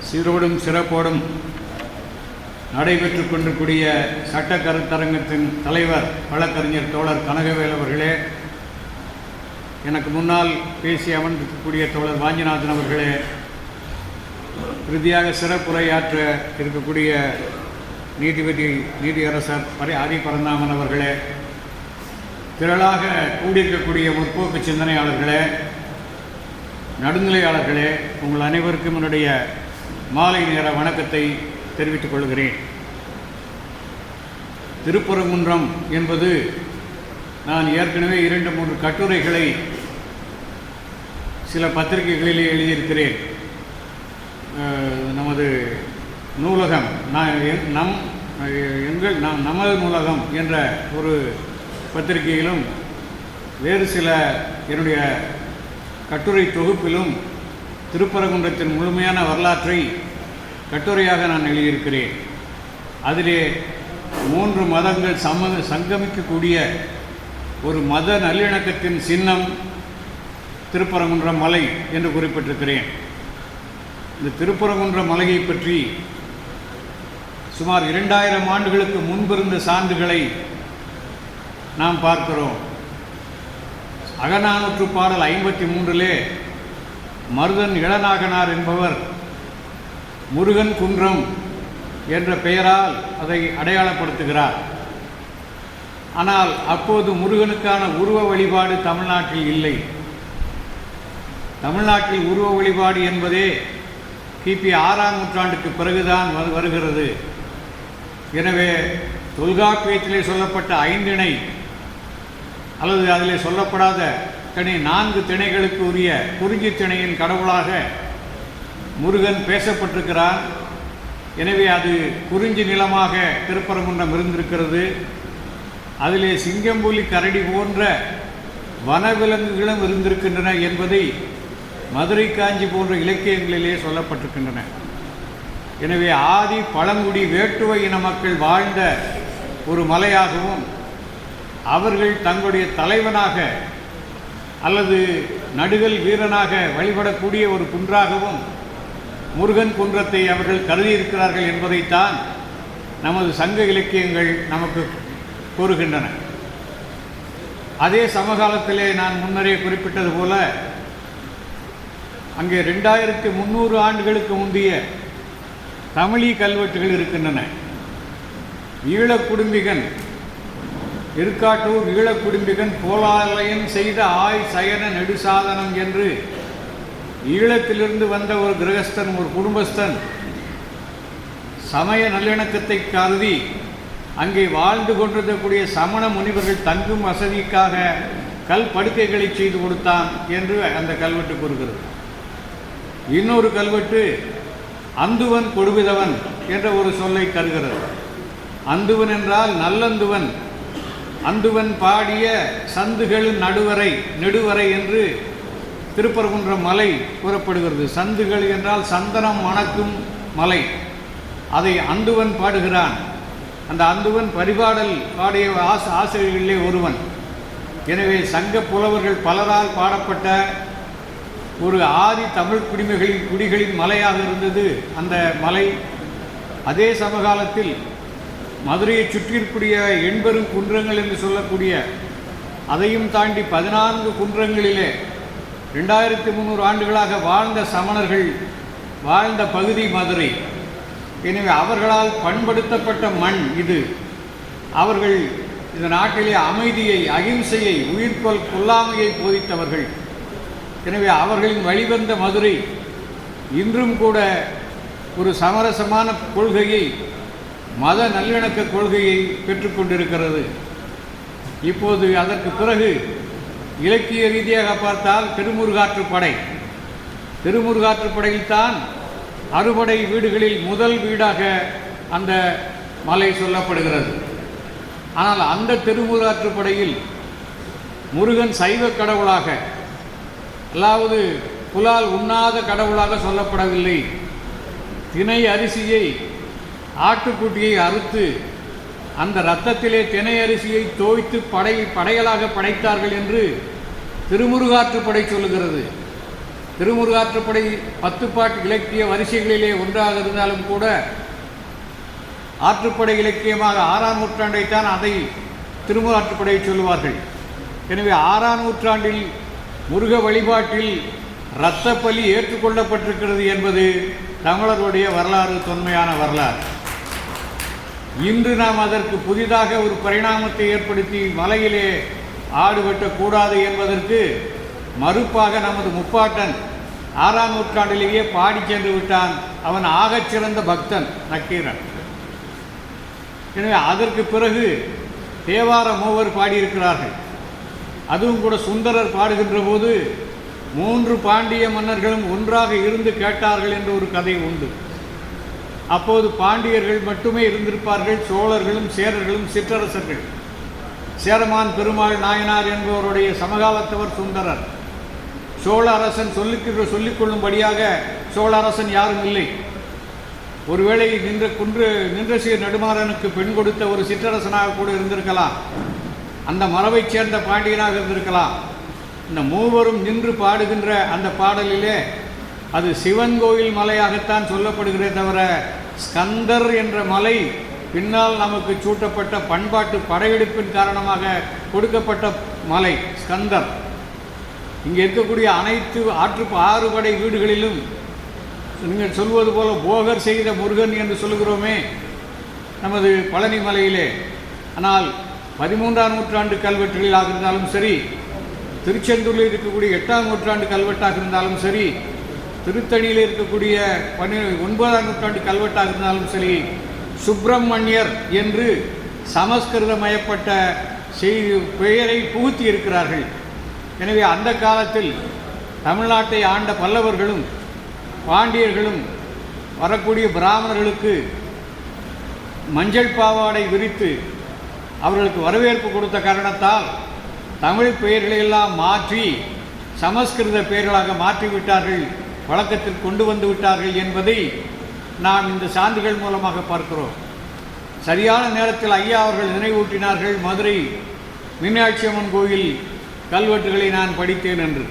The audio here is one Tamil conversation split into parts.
சீரோடும் சிறப்போடும் நடைபெற்றுக் கொண்டிருக்கூடிய சட்ட கருத்தரங்கத்தின் தலைவர் வழக்கறிஞர் தோழர் கனகவேல் அவர்களே, எனக்கு முன்னால் பேசி அமர்ந்திருக்கக்கூடிய தோழர் வாஞ்சிநாதன் அவர்களே, இறுதியாக சிறப்புரையாற்ற இருக்கக்கூடிய நீதியரசர் ஹரி பரந்தாமன் அவர்களே, திரளாக கூடியிருக்கக்கூடிய முற்போக்கு சிந்தனையாளர்களே, நடுநிலையாளர்களே, உங்கள் அனைவருக்கும் என்னுடைய மாலை நேர வணக்கத்தை தெரிவித்துக் கொள்கிறேன். திருப்பரங்குன்றம் என்பது நான் ஏற்கனவே 2-3 கட்டுரைகளை சில பத்திரிகைகளிலே எழுதியிருக்கிறேன். நமது நூலகம் நமது நூலகம் என்ற ஒரு பத்திரிகையிலும் வேறு சில என்னுடைய கட்டுரை தொகுப்பிலும் திருப்பரங்குன்றத்தின் முழுமையான வரலாற்றை கட்டுரையாக நான் எழுதியிருக்கிறேன். அதிலே 3 மதங்கள் சங்கமிக்கக்கூடிய ஒரு மத நல்லிணக்கத்தின் சின்னம் திருப்பரங்குன்றம் மலை என்று குறிப்பிட்டிருக்கிறேன். இந்த திருப்பரங்குன்றம் மலையை பற்றி சுமார் 2000 ஆண்டுகளுக்கு முன்பிருந்த சான்றுகளை நாம் பார்க்கிறோம். அகநானூற்று பாடல் 53 மருதன் இளநாகனார் என்பவர் முருகன் குன்றம் என்ற பெயரால் அதை அடையாளப்படுத்துகிறார். ஆனால் அப்போது முருகனுக்கான உருவ வழிபாடு தமிழ்நாட்டில் இல்லை. தமிழ்நாட்டில் உருவ வழிபாடு என்பதே கிபி 6ஆம் நூற்றாண்டுக்கு பிறகுதான் வருகிறது. எனவே தொல்காப்பியத்திலே சொல்லப்பட்ட 5 திணை அல்லது அதிலே சொல்லப்படாத 4 திணைகளுக்கு உரிய குறிஞ்சி திணையின் கடவுளாக முருகன் பேசப்பட்டிருக்கிறான். எனவே அது குறிஞ்சி நிலமாக திருப்பரங்குன்றம் இருந்திருக்கிறது. அதிலே சிங்கம்புலி கரடி போன்ற வனவிலங்குகளும் இருந்திருக்கின்றன என்பதை மதுரை காஞ்சி போன்ற இலக்கியங்களிலே சொல்லப்பட்டிருக்கின்றன. எனவே ஆதி பழங்குடி வேட்டுவ இன மக்கள் வாழ்ந்த ஒரு மலையாகவும் அவர்கள் தங்களுடைய தலைவனாக அல்லது நடுகல் வீரனாக வழிபடக்கூடிய ஒரு குன்றாகவும் முருகன் குன்றத்தை அவர்கள் கருதியிருக்கிறார்கள் என்பதைத்தான் நமது சங்க இலக்கியங்கள் நமக்கு கூறுகின்றன. அதே சமகாலத்திலே நான் முன்னரே குறிப்பிட்டது போல அங்கே 2300 ஆண்டுகளுக்கு முந்தைய தமிழி கல்வெட்டுகள் இருக்கின்றன. ஈழக்குடும்பிகன் இருக்காட்டூர் ஈழக்குடும்பிகன் போலாலயம் செய்த ஆய் சயன நெடுசாதனம் என்று ஈழத்திலிருந்து வந்த ஒரு கிரகஸ்தன், ஒரு குடும்பஸ்தன் சமய நல்லிணக்கத்தை கருதி அங்கே வாழ்ந்து கொண்டிருக்கக்கூடிய சமண முனிவர்கள் தங்கும் வசதிக்காக கல் படுக்கைகளை செய்து கொடுத்தான் என்று அந்த கல்வெட்டு கூறுகிறது. இன்னொரு கல்வெட்டு அந்துவன் கொடுவிதவன் என்ற ஒரு சொல்லை தருகிறது. அந்துவன் என்றால் நல்லந்துவன், அந்துவன் பாடிய சந்துகளின் நெடுவரை என்று திருப்பரங்குன்றம் மலை கூறப்படுகிறது. சந்துகள் என்றால் சந்தனம் மணக்கும் மலை, அதை அந்துவன் பாடுகிறான். அந்த அந்துவன் பரிபாடல் பாடிய ஆசிரியர்களிலே ஒருவன். எனவே சங்க புலவர்கள் பலரால் பாடப்பட்ட ஒரு ஆதி தமிழ் குடிகளின் மலையாக இருந்தது அந்த மலை. அதே சமகாலத்தில் மதுரையை சுற்றியிருக்கூடிய 80 குன்றங்கள் என்று சொல்லக்கூடிய அதையும் தாண்டி 14 குன்றங்களிலே 2300 ஆண்டுகளாக வாழ்ந்த சமணர்கள் வாழ்ந்த பகுதி மதுரை. எனவே அவர்களால் பண்படுத்தப்பட்ட மண் இது. அவர்கள் இந்த நாட்டிலே அமைதியை, அகிம்சையை, உயிர்கொல் கொல்லாமையை போதித்தவர்கள். எனவே அவர்களின் வழிவந்த மதுரை இன்றும் கூட ஒரு சமரசமான கொள்கையை, மத நல்லிணக்க கொள்கையை பெற்றுக்கொண்டிருக்கிறது. இப்போது அதற்கு பிறகு இலக்கிய ரீதியாக பார்த்தால் திருமுருகாற்றுப்படையில்தான் அறுபடை வீடுகளில் முதல் வீடாக அந்த மலை சொல்லப்படுகிறது. ஆனால் அந்த திருமுருகாற்றுப்படையில் முருகன் சைவ கடவுளாக, அதாவது புலால் உண்ணாத கடவுளாக சொல்லப்படவில்லை. தினை அரிசியை ஆட்டுக்குட்டியை அறுத்து அந்த இரத்தத்திலே தினை அரிசியை தோய்த்து படைகளாக படைத்தார்கள் என்று திருமுருகாற்றுப்படை சொல்லுகிறது. திருமுருகாற்றுப்படை 10 பாட்டு இலக்கிய வரிசைகளிலே ஒன்றாக இருந்தாலும் கூட ஆற்றுப்படை இலக்கியமாக 6ஆம் நூற்றாண்டைத்தான் அதை திருமுருகாற்றுப்படை சொல்லுவார்கள். எனவே 6ஆம் நூற்றாண்டில் முருக வழிபாட்டில் இரத்த பலி ஏற்றுக்கொள்ளப்பட்டிருக்கிறது என்பது தமிழர்களுடைய வரலாறு, தொன்மையான வரலாறு. இன்று நாம் அதற்கு புதிதாக ஒரு பரிணாமத்தை ஏற்படுத்தி மலையிலே ஆடு வெட்டக்கூடாது என்பதற்கு மறுப்பாக நமது முப்பாட்டன் 6ஆம் நூற்றாண்டிலேயே பாடி சென்று விட்டான். அவன் ஆகச் சிறந்த பக்தன் நக்கீரன். எனவே அதற்கு பிறகு தேவார மூவர் பாடியிருக்கிறார்கள். அதுவும் கூட சுந்தரர் பாடுகின்ற போது 3 பாண்டிய மன்னர்களும் ஒன்றாக இருந்து கேட்டார்கள் என்ற ஒரு கதை உண்டு. அப்போது பாண்டியர்கள் மட்டுமே இருந்திருப்பார்கள், சோழர்களும் சேரர்களும் சிற்றரசர்கள். சேரமான் பெருமாள் நாயனார் என்பவருடைய சமகாலத்தவர் சுந்தரர். சோழ அரசன் சொல்லிக்கொள்ளும்படியாக சோழ அரசன் யாரும் இல்லை. ஒருவேளை நின்றசீர் நெடுமாறனுக்கு பெண் கொடுத்த ஒரு சிற்றரசனாக கூட இருந்திருக்கலாம், அந்த மரபைச் சேர்ந்த பாண்டியனாக இருந்திருக்கலாம். இந்த மூவரும் நின்று பாடுகின்ற அந்த பாடலிலே அது சிவன் கோயில் மலையாகத்தான் சொல்லப்படுகிறதே தவிர ஸ்கந்தர் என்ற மலை பின்னால் நமக்கு சூட்டப்பட்ட பண்பாட்டு படையெடுப்பின் காரணமாக கொடுக்கப்பட்ட மலை ஸ்கந்தர். இங்கே இருக்கக்கூடிய அனைத்து 6 படை வீடுகளிலும் நீங்கள் சொல்வது போல போகர் செய்த முருகன் என்று சொல்லுகிறோமே நமது பழனி மலையிலே. ஆனால் 13ஆம் நூற்றாண்டு கல்வெட்டுகளாக இருந்தாலும் சரி, திருச்செந்தூரில் இருக்கக்கூடிய 8ஆம் நூற்றாண்டு கல்வெட்டாக இருந்தாலும் சரி, திருத்தணியில் இருக்கக்கூடிய 9ஆம் நூற்றாண்டு கல்வெட்டாக இருந்தாலும் சரி, சுப்பிரமணியர் என்று சமஸ்கிருதமயப்பட்ட பெயரை புகுத்தி இருக்கிறார்கள். எனவே அந்த காலத்தில் தமிழ்நாட்டை ஆண்ட பல்லவர்களும் பாண்டியர்களும் வரக்கூடிய பிராமணர்களுக்கு மஞ்சள் பாவாடை விரித்து அவர்களுக்கு வரவேற்பு கொடுத்த காரணத்தால் தமிழ் பெயர்களையெல்லாம் மாற்றி சமஸ்கிருத பெயர்களாக மாற்றிவிட்டார்கள், வழக்கத்தில் கொண்டு வந்து விட்டார்கள் என்பதை நாம் இந்த சான்றுகள் மூலமாக பார்க்கிறோம். சரியான நேரத்தில் ஐயா அவர்கள் நினைவூட்டினார்கள், மதுரை மீனாட்சி அம்மன் கோயில் கல்வெட்டுகளை நான் படித்தேன் என்று.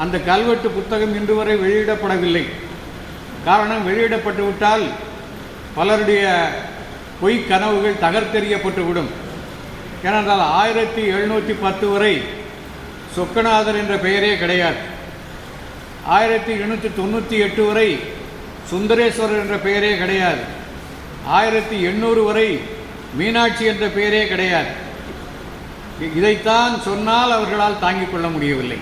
அந்த கல்வெட்டு புத்தகம் இன்று வரை வெளியிடப்படவில்லை. காரணம், வெளியிடப்பட்டு விட்டால் பலருடைய பொய் கனவுகள் தகர்த்தெறியப்பட்டுவிடும். ஏனென்றால் 1710 வரை சொக்கநாதர் என்ற பெயரே கிடையாது. 1898 வரை சுந்தரேஸ்வரர் என்ற பெயரே கிடையாது. 1800 வரை மீனாட்சி என்ற பெயரே கிடையாது. இதைத்தான் சொன்னால் அவர்களால் தாங்கிக் கொள்ள முடியவில்லை.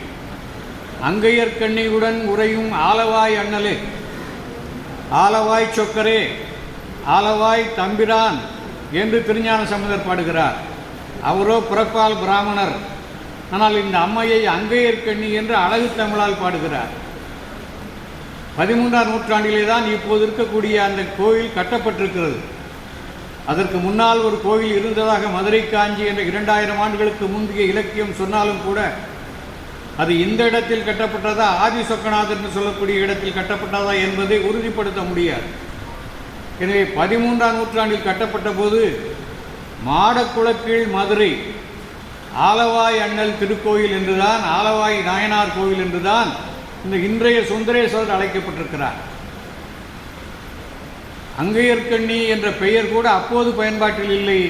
அங்கையர்கண்ணியுடன் உறையும் ஆலவாய் அண்ணலே, ஆலவாய் சொக்கரே, ஆலவாய் தம்பிரான் என்று திருஞான சம்பந்தர் பாடுகிறார். அவரோ பிறப்பால் பிராமணர். ஆனால் இந்த அம்மையை அங்கையர்கண்ணி என்று அழகு தமிழால் பாடுகிறார். 13ஆம் நூற்றாண்டிலே தான் இப்போது இருக்கக்கூடிய அந்த கோயில் கட்டப்பட்டிருக்கிறது. அதற்கு முன்னால் ஒரு கோயில் இருந்ததாக மதுரை காஞ்சி என்ற 2000 ஆண்டுகளுக்கு முந்தைய இலக்கியம் சொன்னாலும் கூட அது இந்த இடத்தில் கட்டப்பட்டதா, ஆதி சொக்கநாதர் என்று சொல்லக்கூடிய இடத்தில் கட்டப்பட்டதா என்பதை உறுதிப்படுத்த முடியாது. எனவே 13ஆம் நூற்றாண்டில் கட்டப்பட்ட போது மாடக்குளக்கீழ் மதுரை ஆலவாய் அண்ணல் திருக்கோயில் என்றுதான், ஆலவாய் நாயனார் கோயில் என்றுதான் இந்த இன்றைய சுந்தரேஸ்வரர் அழைக்கப்பட்டிருக்கிறார். அங்கையர்கண்ணி என்ற பெயர் கூட அப்போது பயன்பாட்டில் இல்லை.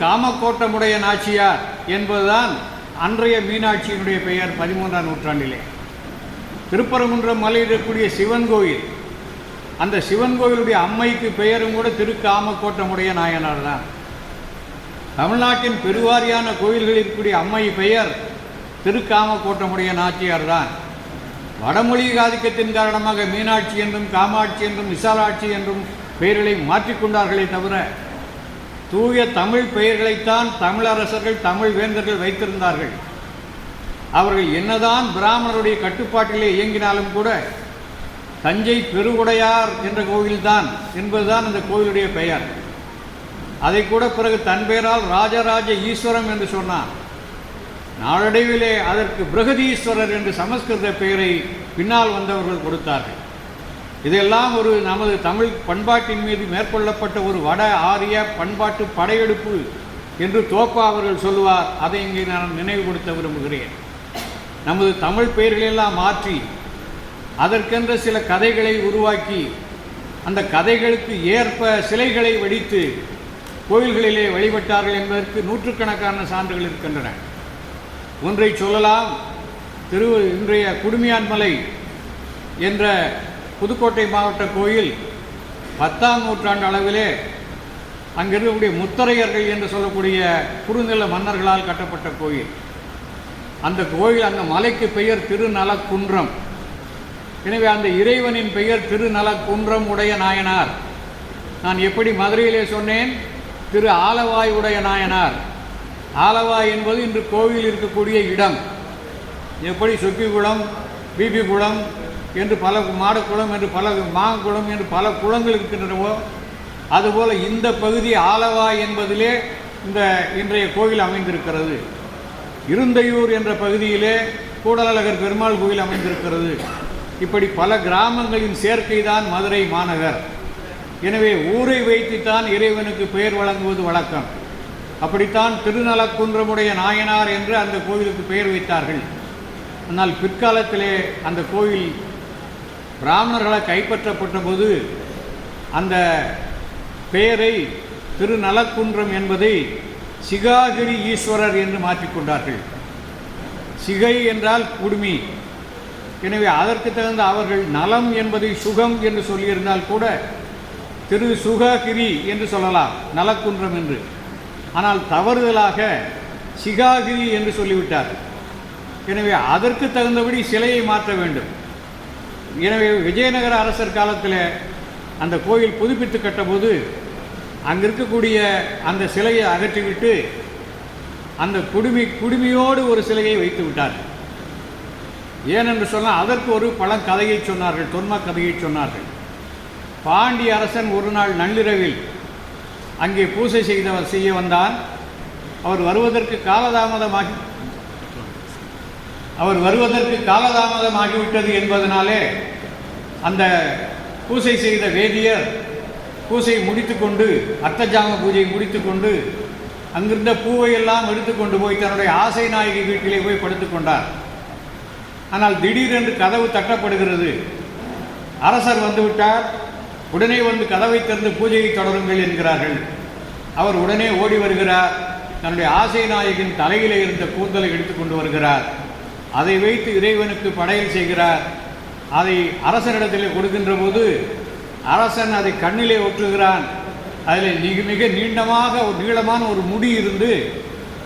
காமக்கோட்டமுடைய நாச்சியார் என்பதுதான் அன்றைய மீனாட்சியினுடைய பெயர் 13ஆம் நூற்றாண்டிலே. திருப்பரங்குன்றம் மலையில் இருக்கக்கூடிய சிவன் கோயில், அந்த சிவன் கோயிலுடைய அம்மைக்கு பெயரும் கூட திருக்காமக்கோட்டமுடைய நாயனார் தான். தமிழ்நாட்டின் பெருவாரியான கோயில்களில் இருக்கக்கூடிய அம்மை பெயர் திருக்காமக்கோட்டமுடைய நாச்சியார் தான். வடமொழி ஆதிக்கத்தின் காரணமாக மீனாட்சி என்றும் காமாட்சி என்றும் விசாலாட்சி என்றும் பெயர்களை மாற்றிக்கொண்டார்களே தவிர தூய தமிழ் பெயர்களைத்தான் தமிழரசர்கள் தமிழ் வேந்தர்கள் வைத்திருந்தார்கள். அவர்கள் என்னதான் பிராமணருடைய கட்டுப்பாட்டிலே இயங்கினாலும் கூட தஞ்சை பெருவுடையார் என்ற கோயில்தான் என்பதுதான் அந்த கோயிலுடைய பெயர். அதை கூட பிறகு தன் பெயரால் ராஜராஜ ஈஸ்வரம் என்று சொன்னார். நாளடைவிலே அதற்கு பிரகதீஸ்வரர் என்று சமஸ்கிருத பெயரை பின்னால் வந்தவர்கள் கொடுத்தார்கள். இதெல்லாம் ஒரு நமது தமிழ் பண்பாட்டின் மீது மேற்கொள்ளப்பட்ட ஒரு வட ஆரிய பண்பாட்டு படையெடுப்பு என்று தோப்பா அவர்கள் சொல்லுவார். அதை இங்கே நான் நினைவுபடுத்த விரும்புகிறேன். நமது தமிழ் பெயர்களெல்லாம் மாற்றி அதற்கென்ற சில கதைகளை உருவாக்கி அந்த கதைகளுக்கு ஏற்ப சிலைகளை வடித்து கோயில்களிலே வழிபட்டார்கள் என்பதற்கு நூற்றுக்கணக்கான சான்றுகள் இருக்கின்றன. ஒன்றை சொல்லலாம். இன்றைய குடுமியான்மலை என்ற புதுக்கோட்டை மாவட்ட கோயில் 10ஆம் நூற்றாண்டு அளவிலே அங்கிருக்கக்கூடிய முத்தரையர்கள் என்று சொல்லக்கூடிய குறுநில மன்னர்களால் கட்டப்பட்ட கோயில். அந்த கோயில், அந்த மலைக்கு பெயர் திருநலக்குன்றம். எனவே அந்த இறைவனின் பெயர் திருநலக்குன்றம் உடைய நாயனார். நான் எப்படி மதுரையிலே சொன்னேன், திரு ஆலவாய் உடைய நாயனார். ஆலவாய் என்பது இன்று கோவில் இருக்கக்கூடிய இடம். எப்படி சொக்கிக்குளம், பிபி குளம் என்று பல, மாடக்குளம் என்று பல, மாங்குளம் என்று பல குளங்கள் இருக்கின்றனவோ அதுபோல் இந்த பகுதி ஆலவாய் என்பதிலே இன்றைய கோவில் அமைந்திருக்கிறது. இருந்தையூர் என்ற பகுதியிலே கூடலழகர் பெருமாள் கோயில் அமைந்திருக்கிறது. இப்படி பல கிராமங்களின் சேர்க்கை தான் மதுரை மாநகர். எனவே ஊரை வைத்துத்தான் இறைவனுக்கு பெயர் வழங்குவது வழக்கம். அப்படித்தான் திருநலக்குன்றமுடைய நாயனார் என்று அந்த கோவிலுக்கு பெயர் வைத்தார்கள். ஆனால் பிற்காலத்திலே அந்த கோவில் பிராமணர்களால் கைப்பற்றப்பட்ட போது அந்த பெயரை திருநலக்குன்றம் என்பதை சிகாகிரி ஈஸ்வரர் என்று மாற்றிக்கொண்டார்கள். சிகை என்றால் குடுமி. எனவே அதற்கு தகுந்த அவர்கள் நலம் என்பதை சுகம் என்று சொல்லியிருந்தால் கூட திரு சுககிரி என்று சொல்லலாம், நலக்குன்றம் என்று. ஆனால் தவறுதலாக சிகாகிரி என்று சொல்லிவிட்டார். எனவே அதற்கு தகுந்தபடி சிலையை மாற்ற வேண்டும். எனவே விஜயநகர அரசர் காலத்தில் அந்த கோயில் புதுப்பித்து கட்டபோது அங்கே இருக்கக்கூடிய அந்த சிலையை அகற்றிவிட்டு அந்த குடுமியோடு ஒரு சிலையை வைத்து விட்டார். ஏனென்று சொன்னால் அதற்கு ஒரு பழங்கதையை சொன்னார்கள், தொன்ம கதையை சொன்னார்கள். பாண்டிய அரசன் ஒரு நாள் நள்ளிரவில் அங்கே பூசை செய்ய வந்தான். அவர் வருவதற்கு காலதாமதமாகிவிட்டது என்பதனாலே அந்த பூசை செய்த வேதியர் பூசையை முடித்துக்கொண்டு, அர்த்தஜாம பூஜையை முடித்துக்கொண்டு அங்கிருந்த பூவையெல்லாம் எடுத்துக்கொண்டு போய் தன்னுடைய ஆசை நாயகி வீட்டிலே போய் படுத்துக்கொண்டார். ஆனால் திடீரென்று கதவு தட்டப்படுகிறது. அரசர் வந்துவிட்டார், உடனே வந்து கதவை திறந்து பூஜையை தொடருங்கள் என்கிறார்கள். அவர் உடனே ஓடி வருகிறார். தன்னுடைய ஆசை நாயகின் தலையிலே இருந்த கூந்தலை எடுத்துக்கொண்டு வருகிறார். அதை வைத்து இறைவனுக்கு படையல் செய்கிறார். அதை அரசனிடத்திலே கொடுக்கின்ற போது அரசன் அதை கண்ணிலே ஒற்றுகிறான். அதில் மிக நீளமான ஒரு முடி இருந்து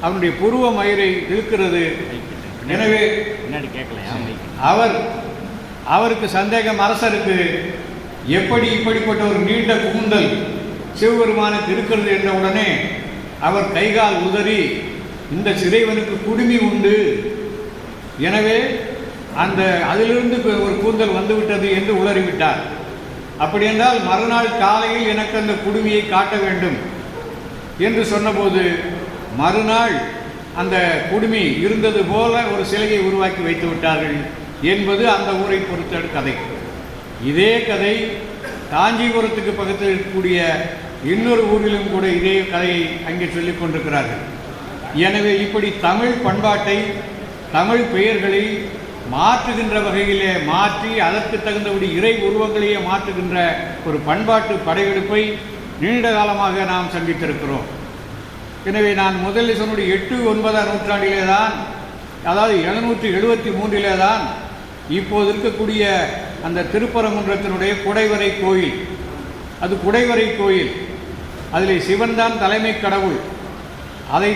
அவனுடைய புருவ மயிரை இழுக்கிறது. எனவே அவருக்கு சந்தேகம், அரசருக்கு எப்படி இப்படிப்பட்ட ஒரு நீண்ட கூந்தல் சிவபெருமானுக்கு இருக்கிறது என்ற உடனே அவர் கைகால் உதறி, இந்த இறைவனுக்கு குடுமி உண்டு, எனவே அதிலிருந்து ஒரு கூந்தல் வந்துவிட்டது என்று உளறிவிட்டார். அப்படி என்றால் மறுநாள் காலையில் எனக்கு அந்த குடுமியை காட்ட வேண்டும் என்று சொன்னபோது மறுநாள் அந்த குடுமி இருந்தது போல ஒரு சிலையை உருவாக்கி வைத்து விட்டார்கள் என்பது அந்த ஊரை பொறுத்த கதை. இதே கதை காஞ்சிபுரத்துக்கு பக்கத்தில் இருக்கக்கூடிய இன்னொரு ஊரிலும் கூட இதே கதையை அங்கே சொல்லிக் கொண்டிருக்கிறார்கள். எனவே இப்படி தமிழ் பண்பாட்டை, தமிழ் பெயர்களை மாற்றுகின்ற வகையிலே மாற்றி அதற்கு தகுந்தபடி இறை உருவங்களையே மாற்றுகின்ற ஒரு பண்பாட்டு படையெடுப்பை நீண்ட காலமாக நாம் சந்தித்திருக்கிறோம். எனவே நான் முதலில் சொன்ன 8-9ஆம் நூற்றாண்டிலே தான், அதாவது 773 தான் இப்போது இருக்கக்கூடிய அந்த திருப்பரங்குன்றத்தினுடைய குடைவரை கோயில், அது குடைவரை கோயில். அதில் சிவன் தான் தலைமை கடவுள். அதை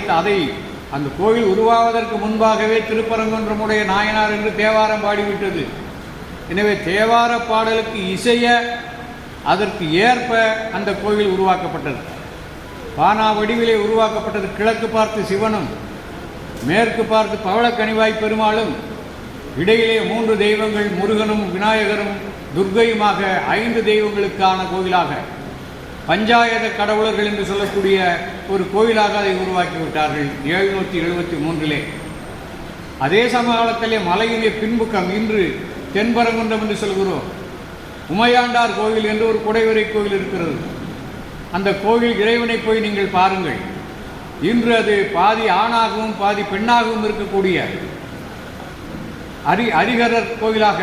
அந்த கோயில் உருவாவதற்கு முன்பாகவே திருப்பரங்குன்றமுடைய நாயனார் என்று தேவாரம் பாடிவிட்டது. எனவே தேவார பாடலுக்கு இசைய அதற்கு ஏற்ப அந்த கோயில் உருவாக்கப்பட்டது. பானா வடிவிலே உருவாக்கப்பட்டது. கிழக்கு பார்த்து சிவனும், மேற்கு பார்த்து பவளக்கனிவாய் பெருமாளும், இடையிலே 3 தெய்வங்கள் முருகனும் விநாயகரும் துர்க்கையுமாக 5 தெய்வங்களுக்கான கோயிலாக, பஞ்சாயத கடவுளர்கள் என்று சொல்லக்கூடிய ஒரு கோயிலாக அதை உருவாக்கிவிட்டார்கள் 773. அதே சமகாலத்திலே மலையிலே பின்புக்கம், இன்று தென்பரங்குன்றம் என்று சொல்கிறோம், உமையாண்டார் கோவில் என்று ஒரு குடைவரை கோவில் இருக்கிறது. அந்த கோவில் இறைவனை போய் நீங்கள் பாருங்கள். இன்று அது பாதி ஆணாகவும் பாதி பெண்ணாகவும் இருக்கக்கூடிய ஹரிஹரர் கோவிலாக,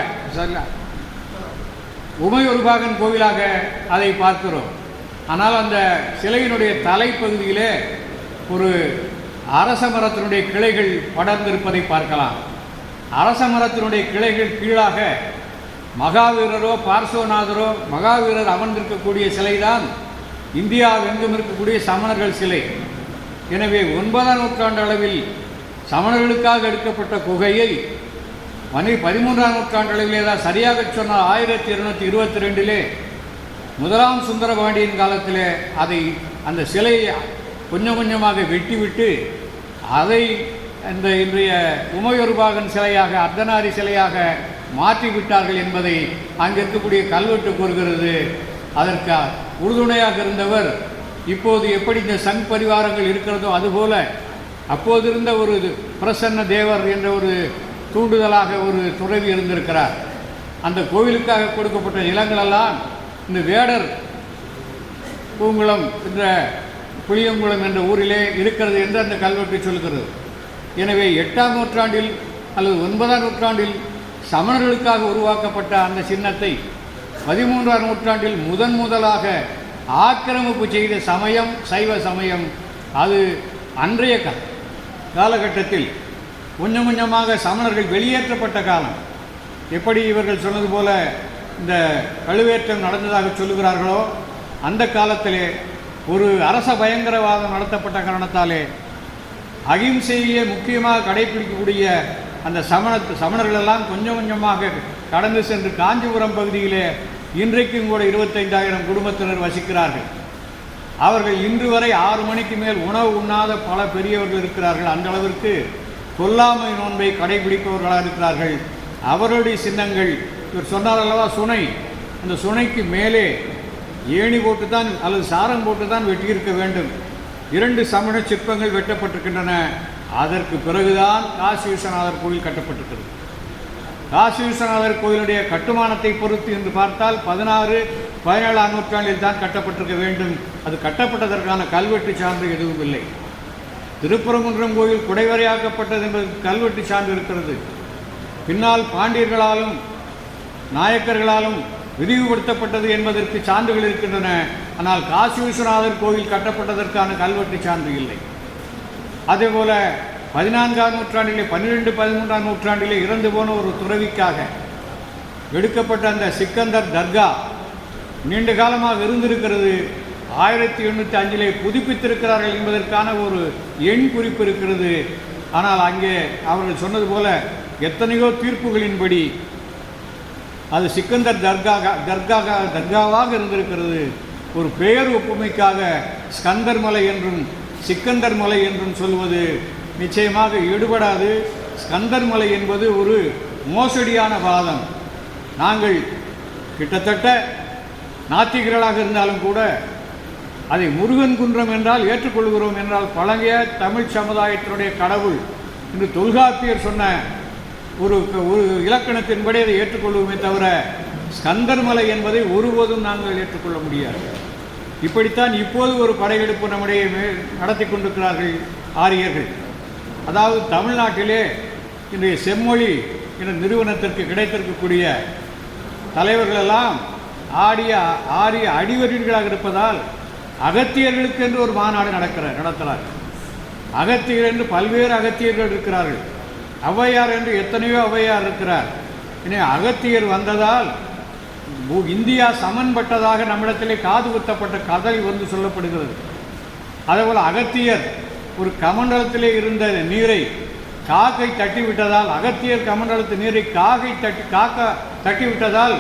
உமையொருபாகன் கோவிலாக அதை பார்க்கிறோம். ஆனால் அந்த சிலையினுடைய தலைப்பகுதியிலே ஒரு அரச மரத்தினுடைய கிளைகள் படர்ந்திருப்பதை பார்க்கலாம். அரச மரத்தினுடைய கிளைகள் கீழாக மகாவீரரோ பார்சோநாதரோ மகாவீரர் அமர்ந்திருக்கக்கூடிய சிலைதான் இந்தியாவெங்கும் இருக்கக்கூடிய சமணர்கள் சிலை. எனவே 9ஆம் நூற்றாண்டு அளவில் சமணர்களுக்காக எடுக்கப்பட்ட குகையை 13ஆம் நூற்றாண்டு அளவிலே தான் சரியாக சொன்னால் 1222 முதலாம் சுந்தரபாண்டியன் காலத்தில் அதை அந்த சிலையை கொஞ்சம் கொஞ்சமாக வெட்டிவிட்டு அதை இந்த இன்றைய உமையொருபாகன் சிலையாக அர்த்தநாரி சிலையாக மாற்றிவிட்டார்கள் என்பதை அங்கே இருக்கக்கூடிய கல்வெட்டு கூறுகிறது. அதற்கு உறுதுணையாக இருந்தவர் இப்போது எப்படி இந்த சங் பரிவாரங்கள் இருக்கிறதோ அதுபோல அப்போது இருந்த ஒரு பிரசன்ன தேவர் என்ற ஒரு தூண்டுதலாக ஒரு துறவி இருந்திருக்கிறார். அந்த கோவிலுக்காக கொடுக்கப்பட்ட நிலங்களெல்லாம் இந்த வேடர் பூங்குளம் என்ற புளியங்குளம் என்ற ஊரிலே இருக்கிறது என்று அந்த கல்வெட்டு சொல்கிறது. எனவே 8ஆம் நூற்றாண்டில் அல்லது 9ஆம் நூற்றாண்டில் சமணர்களுக்காக உருவாக்கப்பட்ட அந்த சின்னத்தை 13ஆம் நூற்றாண்டில் முதலாக ஆக்கிரமிப்பு செய்த சமயம் சைவ சமயம். அது அன்றைய காலகட்டத்தில் கொஞ்சம் கொஞ்சமாக சமணர்கள் வெளியேற்றப்பட்ட காலம். எப்படி இவர்கள் சொன்னது போல இந்த கழுவேற்றம் நடந்ததாக சொல்லுகிறார்களோ அந்த காலத்திலே ஒரு அரச பயங்கரவாதம் நடத்தப்பட்ட காரணத்தாலே அகிம்சையே முக்கியமாக கடைபிடிக்கக்கூடிய அந்த சமணர்களெல்லாம் கொஞ்சம் கொஞ்சமாக கடந்து சென்று காஞ்சிபுரம் பகுதியிலே இன்றைக்கும் கூட 25,000 குடும்பத்தினர் வசிக்கிறார்கள். அவர்கள் இன்று வரை 6 மணிக்கு மேல் உணவு உண்ணாத பல பெரியவர்கள் இருக்கிறார்கள். அந்த அளவிற்கு கொல்லாமை நோன்பை கடைபிடிப்பவர்களாக இருக்கிறார்கள். அவருடைய சின்னங்கள் இவர் சொன்னார் அல்லவா, சுனை, அந்த சுனைக்கு மேலே ஏணி போட்டு தான் அல்லது சாரம் போட்டு தான் வெட்டியிருக்க வேண்டும். 2 சமண சிற்பங்கள் வெட்டப்பட்டிருக்கின்றன. அதற்கு பிறகுதான் காசி விஸ்வநாதர் கோயில் கட்டப்பட்டிருக்கிறது. காசி விஸ்வநாதர் கோயிலுடைய கட்டுமானத்தை பொறுத்து என்று பார்த்தால் 16, 17ஆம் நூற்றாண்டில் தான் கட்டப்பட்டிருக்க வேண்டும். அது கட்டப்பட்டதற்கான கல்வெட்டு சான்று எதுவும் இல்லை. திருப்பரங்குன்றம் கோயில் குடைவரையாக்கப்பட்டது என்பதற்கு கல்வெட்டு சான்று இருக்கிறது. பின்னால் பாண்டியர்களாலும் நாயக்கர்களாலும் விரிவுபடுத்தப்பட்டது என்பதற்கு சான்றுகள் இருக்கின்றன. ஆனால் காசி விஸ்வநாதர் கோயில் கட்டப்பட்டதற்கான கல்வெட்டு சான்று இல்லை. அதேபோல 14ஆம் நூற்றாண்டிலே 12, 13ஆம் நூற்றாண்டிலே இறந்து போன ஒரு துறவிக்காக எடுக்கப்பட்ட அந்த சிக்கந்தர் தர்கா நீண்ட காலமாக இருந்திருக்கிறது. 1805 புதுப்பித்திருக்கிறார்கள் என்பதற்கான ஒரு எண் குறிப்பு இருக்கிறது. ஆனால் அங்கே அவர்கள் சொன்னது போல எத்தனையோ தீர்ப்புகளின்படி அது சிக்கந்தர் தர்காவாக இருந்திருக்கிறது. ஒரு பெயர் ஒப்புமைக்காக ஸ்கந்தர் மலை என்றும் சிக்கந்தர் மலை என்றும் சொல்வது நிச்சயமாக ஈடுபடாது. ஸ்கந்தர் மலை என்பது ஒரு மோசடியான வாதம். நாங்கள் கிட்டத்தட்ட நாத்திகர்களாக இருந்தாலும் கூட அதை முருகன் குன்றம் என்றால் ஏற்றுக்கொள்கிறோம். என்றால் பழகிய தமிழ் சமுதாயத்தினுடைய கடவுள் என்று தொல்காப்பியர் சொன்ன ஒரு இலக்கணத்தின்படி அதை ஏற்றுக்கொள்வோமே தவிர ஸ்கந்தர் மலை என்பதை ஒருபோதும் நாங்கள் ஏற்றுக்கொள்ள முடியாது. இப்படித்தான் இப்போது ஒரு படையெடுப்பு நம்முடைய நடத்தி கொண்டிருக்கிறார்கள் ஆரியர்கள். அதாவது தமிழ்நாட்டிலே இன்றைய செம்மொழி என்ற நிறுவனத்திற்கு கிடைத்திருக்கக்கூடிய தலைவர்களெல்லாம் ஆரிய அடிவர்களாக இருப்பதால் அகத்தியர்களுக்கு என்று ஒரு மாநாடு நடத்துகிறார்கள். அகத்தியர் என்று பல்வேறு அகத்தியர்கள் இருக்கிறார்கள். ஔவையார் என்று எத்தனையோ ஔவையார் இருக்கிறார். எனவே அகத்தியர் வந்ததால் இந்தியா சமன்பட்டதாக நம்மிடத்திலே காது குத்தப்பட்ட கதை வந்து சொல்லப்படுகிறது. அதேபோல் அகத்தியர் ஒரு கமண்டலத்திலே இருந்த நீரை காக்கை தட்டிவிட்டதால், அகத்தியர் கமண்டலத்து நீரை காக்கா தட்டிவிட்டதால்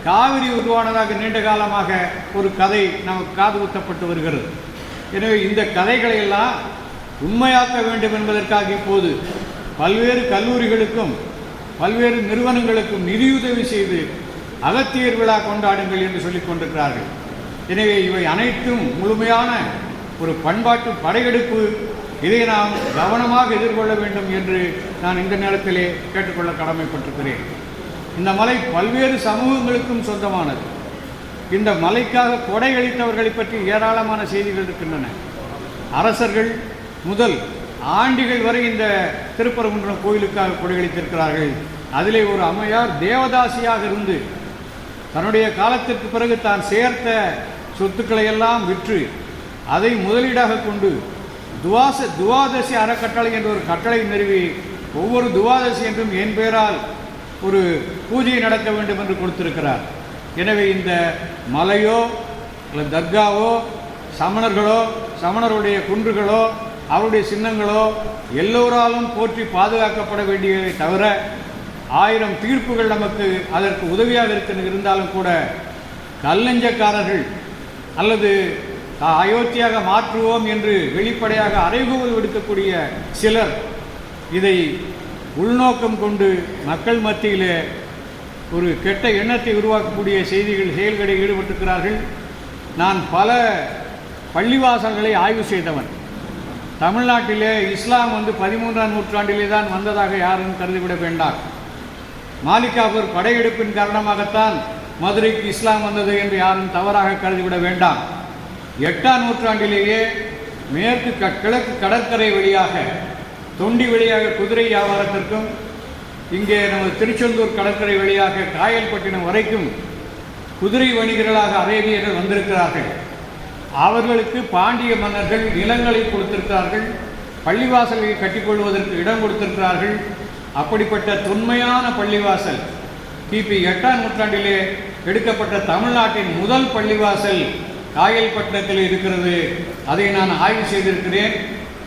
காவிரி உருவானதாக நீண்ட காலமாக ஒரு கதை நமக்கு காது குத்தப்பட்டு வருகிறது. எனவே இந்த கதைகளை எல்லாம் உண்மையாக்க வேண்டும் என்பதற்காக இப்போது பல்வேறு கல்லூரிகளுக்கும் பல்வேறு நிறுவனங்களுக்கும் நிதியுதவி செய்து அகத்தியர் விழா கொண்டாடுங்கள் என்று சொல்லிக் கொண்டிருக்கிறார்கள். எனவே இவை அனைத்தும் முழுமையான ஒரு பண்பாட்டு படையெடுப்பு. இதை நாம் கவனமாக எதிர்கொள்ள வேண்டும் என்று நான் இந்த நேரத்திலே கேட்டுக்கொள்ள கடமைப்பட்டிருக்கிறேன். இந்த மலை பல்வேறு சமூகங்களுக்கும் சொந்தமானது. இந்த மலைக்காக கொடையளித்தவர்களை பற்றி ஏராளமான செய்திகள் இருக்கின்றன. அரசர்கள் முதல் ஆண்டிகள் வரை இந்த திருப்பரங்குன்றம் கோயிலுக்காக கொடையளித்திருக்கிறார்கள். அதிலே ஒரு அம்மையார் தேவதாசியாக இருந்து தன்னுடைய காலத்திற்கு பிறகு தான் சேர்த்த சொத்துக்களை எல்லாம் விற்று அதை முதலீடாக கொண்டு துவாதசி அறக்கட்டளை என்ற ஒரு கட்டளை நிறுவி ஒவ்வொரு துவாதசி என்றும் என் பெயரால் ஒரு பூஜை நடக்க வேண்டும் என்று கொடுத்திருக்கிறார். எனவே இந்த மலையோ இல்லை தர்காவோ சமணர்களோ சமணருடைய குன்றுகளோ அவருடைய சின்னங்களோ எல்லோராலும் போற்றி பாதுகாக்கப்பட வேண்டியதை தவிர 1000 தீர்ப்புகள் நமக்கு அதற்கு உதவியாக இருந்தாலும் கூட கல்லஞ்சக்காரர்கள் அல்லது அயோத்தியாக மாற்றுவோம் என்று வெளிப்படையாக அறைகூவல் விடுக்கக்கூடிய சிலர் இதை உள்நோக்கம் கொண்டு மக்கள் மத்தியிலே ஒரு கெட்ட எண்ணத்தை உருவாக்கக்கூடிய செயல்களில் ஈடுபட்டிருக்கிறார்கள். நான் பல பள்ளிவாசல்களை ஆய்வு செய்தவன். தமிழ்நாட்டிலே இஸ்லாம் 13ஆம் நூற்றாண்டிலே தான் வந்ததாக யாரும் கருதிவிட வேண்டாம். மாலிகாபூர் படையெடுப்பின் காரணமாகத்தான் மதுரைக்கு இஸ்லாம் வந்தது என்று யாரும் தவறாக கருதிவிட வேண்டாம். 8ஆம் நூற்றாண்டிலேயே கிழக்கு கடற்கரை வழியாக தொண்டி வழியாக குதிரை வியாபாரத்திற்கும் இங்கே நமது திருச்செந்தூர் கடற்கரை வழியாக காயல்பட்டினம் வரைக்கும் குதிரை வணிகர்களாக அரேபியர்கள் வந்திருக்கிறார்கள். அவர்களுக்கு பாண்டிய மன்னர்கள் நிலங்களை கொடுத்திருக்கிறார்கள், பள்ளிவாசல்களை கட்டிக்கொள்வதற்கு இடம் கொடுத்திருக்கிறார்கள். அப்படிப்பட்ட தொன்மையான பள்ளிவாசல் கிபி 8ஆம் நூற்றாண்டிலே எடுக்கப்பட்ட தமிழ்நாட்டின் முதல் பள்ளிவாசல் காயல்பட்டினத்தில் இருக்கிறது. அதை நான் ஆய்வு செய்திருக்கிறேன்.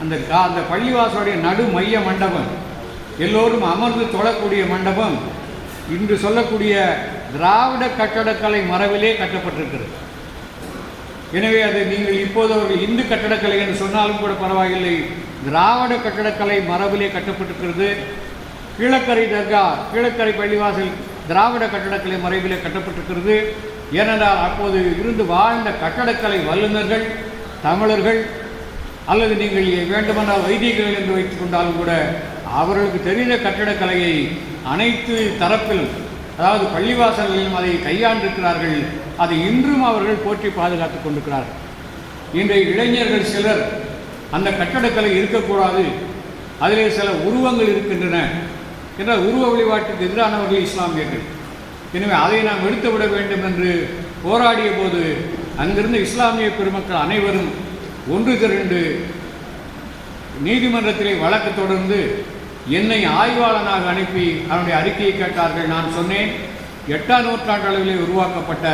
அந்த பள்ளிவாசலுடைய நடு மைய மண்டபம், எல்லோரும் அமர்ந்து தொழக்கூடிய மண்டபம், இன்று சொல்லக்கூடிய திராவிட கட்டடக்கலை மரபிலே கட்டப்பட்டிருக்கிறது. எனவே அது நீங்கள் இப்போது அவர்கள் இந்து கட்டடக்கலை என்று சொன்னாலும் கூட பரவாயில்லை, திராவிட கட்டடக்கலை மரபிலே கட்டப்பட்டிருக்கிறது. கீழக்கரை தர்கா, கீழக்கரை பள்ளிவாசல் திராவிட கட்டடக்கலை மரபிலே கட்டப்பட்டிருக்கிறது. ஏனென்றால் அப்போது இருந்து வாழ்ந்த கட்டடக்கலை வல்லுநர்கள் தமிழர்கள் அல்லது நீங்கள் வேண்டுமென்றால் வைதிகர்கள் என்று வைத்துக் கொண்டாலும் கூட அவர்களுக்கு தெரிந்த கட்டடக்கலையை அனைத்து தரப்பிலும், அதாவது பள்ளிவாசல்களிலும் அதை கையாண்டிருக்கிறார்கள். அதை இன்றும் அவர்கள் போற்றி பாதுகாத்துக் கொண்டிருக்கிறார்கள். இன்றைய இளைஞர்கள் சிலர் அந்த கட்டடக்கலை இருக்கக்கூடாது, அதிலே சில உருவங்கள் இருக்கின்றன என்ற உருவ வழிபாட்டுக்கு எதிரானவர்கள் இஸ்லாமியர்கள். எனவே அதை நாம் எடுத்துவிட வேண்டும் என்று போராடிய போது அங்கிருந்த இஸ்லாமிய பெருமக்கள் அனைவரும் ஒன்று திரண்டு நீதிமன்றத்திலே வழக்கு தொடர்ந்து என்னை ஆய்வாளனாக அனுப்பி அவனுடைய அறிக்கையை கேட்டார்கள். நான் சொன்னேன், 8ஆம் நூற்றாண்டு அளவிலே உருவாக்கப்பட்ட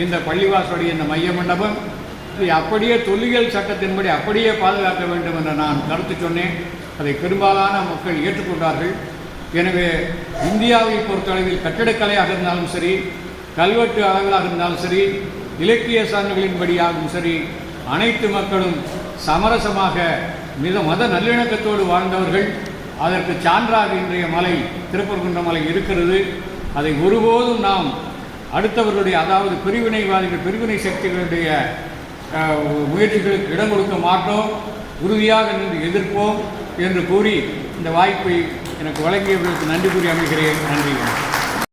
இந்த பள்ளிவாசலுடைய இந்த மைய மண்டபம் இதை அப்படியே தொல்லியல் சட்டத்தின்படி அப்படியே பாதுகாக்க வேண்டும் என்று நான் கருத்து சொன்னேன். அதை பெரும்பாலான மக்கள் ஏற்றுக்கொண்டார்கள். எனவே இந்தியாவை பொறுத்தளவில் கட்டிடக்கலையாக இருந்தாலும் சரி, கல்வெட்டு அளவிலாக இருந்தாலும் சரி, இலக்கிய சான்றுகளின்படியாகவும் சரி, அனைத்து மக்களும் சமரசமாக மத நல்லிணக்கத்தோடு வாழ்ந்தவர்கள். அதற்கு சான்றாக இன்றைய மலை திருப்பரங்குன்ற மலை இருக்கிறது. அதை ஒருபோதும் நாம் அடுத்தவர்களுடைய, அதாவது பிரிவினைவாதிகள், பிரிவினை சக்திகளுடைய முயற்சிகளுக்கு இடம் கொடுக்க மாட்டோம், உறுதியாக நின்று எதிர்ப்போம் என்று கூறி இந்த வாய்ப்பை எனக்கு வழங்கியவர்களுக்கு நன்றி கூறி அமைகிறேன். நன்றி.